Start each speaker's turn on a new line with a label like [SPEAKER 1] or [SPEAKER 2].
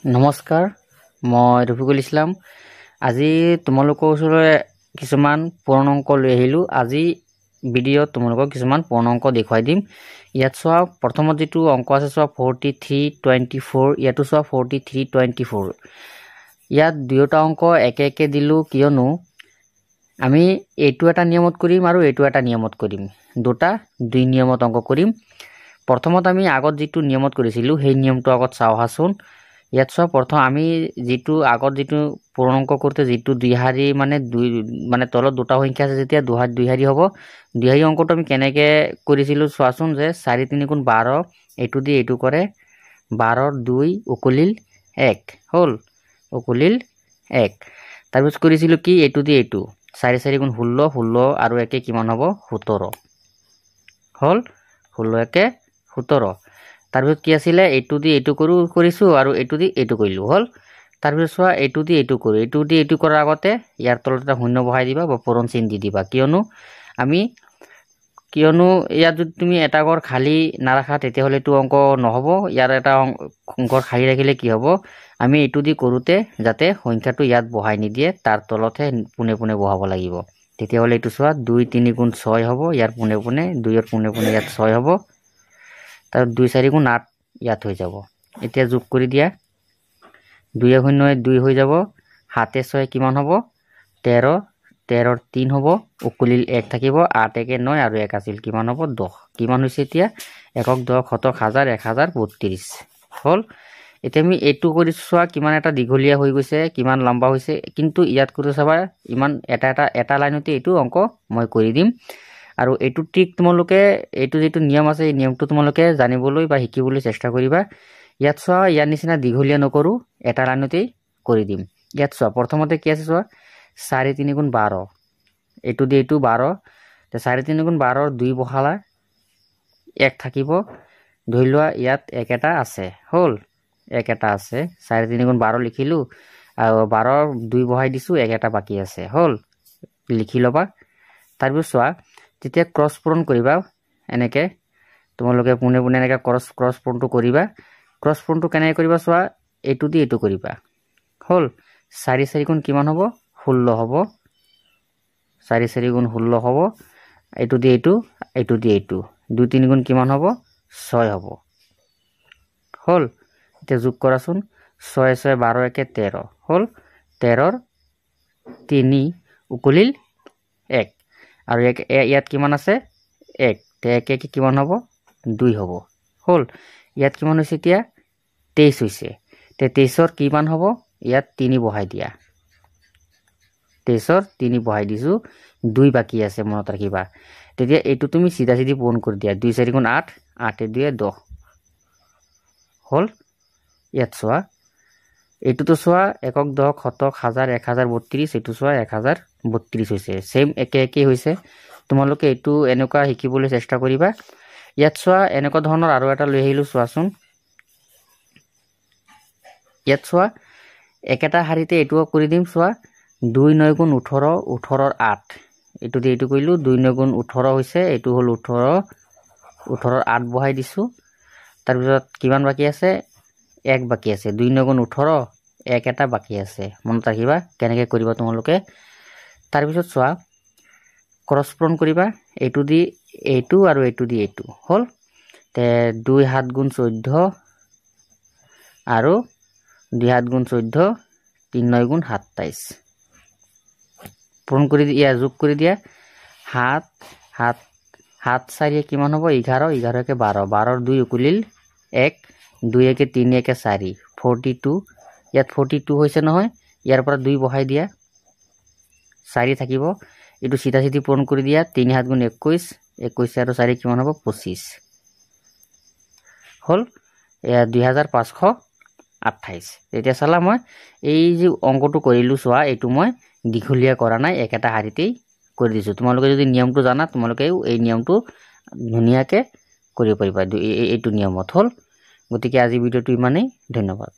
[SPEAKER 1] নমস্কাৰ, মই ৰফিকুল ইছলাম। আজি তোমালোকৰ ওচৰলৈ কিছুমান পূৰ্ণাংক লৈ আহিলোঁ। আজি ভিডিঅ'ত তোমালোকক কিছুমান পূৰ্ণাংক দেখুৱাই দিম। ইয়াত চোৱা, প্ৰথমত যিটো অংক আছে চোৱা 4324, ইয়াতো চোৱা 4324। ইয়াত দুয়োটা অংক একে একে দিলোঁ কিয়নো আমি এইটো এটা নিয়মত কৰিম আৰু এইটো এটা নিয়মত কৰিম। দুই নিয়মত অংক কৰিম। প্ৰথমত আমি আগত যিটো নিয়মত কৰিছিলোঁ সেই নিয়মটো আগত চাওঁ আহাচোন। ইয়াত চোৱা, প্ৰথম আমি যিটো আগত যিটো পূৰ্ণাংক কৰোঁতে যিটো দুইহাৰী মানে তলত দুটা সংখ্যা আছে, যেতিয়া দুইহাৰী হ'ব। দুইহাৰী অংকটো আমি কেনেকৈ কৰিছিলোঁ চোৱাচোন, যে 4 3 গুণ 12, এইটো দি এইটো কৰে, 12 2 উকলিল 1 হ'ল, উকলিল 1। তাৰপিছত কৰিছিলোঁ কি, এইটো দি এইটো 4 4 গুণ 16, 16 আৰু একে কিমান হ'ব 17 হ'ল, 16 একে 17। তাৰপিছত কি আছিলে, এইটো দি এইটো কৰিছোঁ আৰু এইটো দি এইটো কৰিলোঁ হ'ল। তাৰপিছত চোৱা, এইটো দি এইটো কৰোঁ, এইটো দি এইটো কৰাৰ আগতে ইয়াৰ তলত এটা শূন্য বহাই দিবা বা পূৰণ চিন দি দিবা। কিয়নো ইয়াত যদি তুমি এটা ঘৰ খালী নাৰাখা তেতিয়াহ'লে এইটো অংক নহ'ব। ইয়াৰ এটা ঘৰ খালী ৰাখিলে কি হ'ব, আমি এইটো দি কৰোঁতে যাতে সংখ্যাটো ইয়াত বহাই নিদিয়ে, তাৰ তলতহে পোনে পোনে বহাব লাগিব। তেতিয়াহ'লে এইটো চোৱা 2 3 গুণ 6 হ'ব, ইয়াৰ পোনে পোনে 2ৰ পোনে পোনে ইয়াত 6 হ'ব। তাৰ 2 4 গুণ 8 ইয়াত হৈ যাব। এতিয়া যোগ কৰি দিয়া, 2 0 2 হৈ যাব, 7 6 কিমান হ'ব 13, 13ৰ 3 হ'ব, উকলিল 1 থাকিব, 8 1 9 আৰু 1 আছিল কিমান হ'ব 10। কিমান হৈছে এতিয়া 1 10 শতক হাজাৰ 1032 হ'ল। এতিয়া আমি এইটো কৰি চোৱা কিমান এটা দীঘলীয়া হৈ গৈছে, কিমান লম্বা হৈছে, কিন্তু ইয়াত কৰি চাবা ইমান এটা লাইনতে এইটো অংক মই কৰি দিম। আৰু এইটো ট্ৰিক তোমালোকে, এইটো যিটো নিয়ম আছে এই নিয়মটো তোমালোকে জানিবলৈ বা শিকিবলৈ চেষ্টা কৰিবা। ইয়াত চোৱা, ইয়াৰ নিচিনা দীঘলীয়া নকৰোঁ, এটা লাইনতেই কৰি দিম। ইয়াত চোৱা, প্ৰথমতে কি আছে চোৱা, 4 3 গুণ 12, এইটো দি এইটো 12, 4 3 গুণ 12ৰ 2 বহালা, 1 থাকিব, ধৰি লোৱা ইয়াত 1 এটা আছে হ'ল, 1 এটা আছে, 4 3 গুণ 12 লিখিলোঁ আৰু 12ৰ 2 বহাই দিছোঁ, 1 এটা বাকী আছে হ'ল, লিখি ল'বা। তাৰপিছত চোৱা, যেতিয়া ক্ৰছ পূৰণ কৰিবা এনেকৈ তোমালোকে পোনে পোনে এনেকৈ ক্ৰছ পূৰণটো কৰিবা। ক্ৰছ পূৰণটো কেনেকৈ কৰিবা চোৱা, এইটো দি এইটো কৰিবা হ'ল, 4 4 গুণ কিমান হ'ব 16 হ'ব, 4 4 গুণ 16 হ'ব, এইটো দি এইটো, এইটো দি এইটো 2 3 গুণ কিমান হ'ব 6 হ'ব হ'ল। এতিয়া যোগ কৰাচোন, 6 6 12 1 13 হ'ল, 13ৰ 3 উকলিল 1 আৰু ইয়াত কিমান আছে 1, 1 1 কিমান হ'ব 2 হ'ব হ'ল। ইয়াত কিমান হৈছে এতিয়া 23 হৈছে। 23ৰ কিমান হ'ব, ইয়াত 3 বহাই দিয়া, 23ৰ 3 বহাই দিছোঁ, 2 বাকী আছে মনত ৰাখিবা। তেতিয়া এইটো তুমি চিধা চিধি পূৰণ কৰি দিয়া, 2 4 গুণ 8, 8 2 10 হ'ল। ইয়াত চোৱা, এইটোতো চোৱা 1 10 শতক হাজাৰ 1032, এইটো চোৱা 1032 হৈছে, ছেম একে একেই হৈছে। তোমালোকে এইটো এনেকুৱা শিকিবলৈ চেষ্টা কৰিবা। ইয়াত চোৱা, এনেকুৱা ধৰণৰ আৰু এটা লৈ আহিলোঁ চোৱাচোন। ইয়াত চোৱা, একেটা শাৰীতে এইটোও কৰি দিম। চোৱা, 2 9 গুণ 18, 18ৰ 8, এইটো দি এইটো কৰিলোঁ, 2 9 গুণ 18 হৈছে, এইটো হ'ল 18, 18ৰ 8 বহাই দিছোঁ। তাৰপিছত কিমান বাকী আছে 1 বাকী আছে, 2 9 গুণ 18, 1 এটা বাকী আছে, মনত ৰাখিবা কেনেকৈ কৰিবা তোমালোকে। তাৰপিছত চোৱা, ক্ৰছ পূৰণ কৰিবা, এইটো দি এইটো আৰু এইটো দি এইটো হ'ল, 2 7 গুণ 14 আৰু 2 7 গুণ 14, 3 9 গুণ 27 পূৰণ কৰি দিয়া, যোগ কৰি দিয়া, 7 7 7 4 কিমান হ'ব 11, 11 1 12, 12ৰ 2 উকলিল 1, 2 1 3 1 4, 42। ইয়াত 42 হৈছে নহয়, ইয়াৰ পৰা 2 বহাই দিয়া, 4 থাকিব, এইটো চিধা চিধি পূৰণ কৰি দিয়া, 3 7 গুণ 21, 21 আৰু 4 কিমান হ'ব 25 হ'ল। 2528। এতিয়া চালা, মই এই যে অংকটো কৰিলোঁ চোৱা, এইটো মই দীঘলীয়া কৰা নাই, একেটা শাৰীতেই কৰি দিছোঁ। তোমালোকে যদি নিয়মটো জানা, তোমালোকেও এই নিয়মটো ধুনীয়াকৈ কৰিব পাৰিবা, এইটো নিয়মত হ'ল। গতিকে আজি ভিডিঅ'টো ইমানেই, ধন্যবাদ।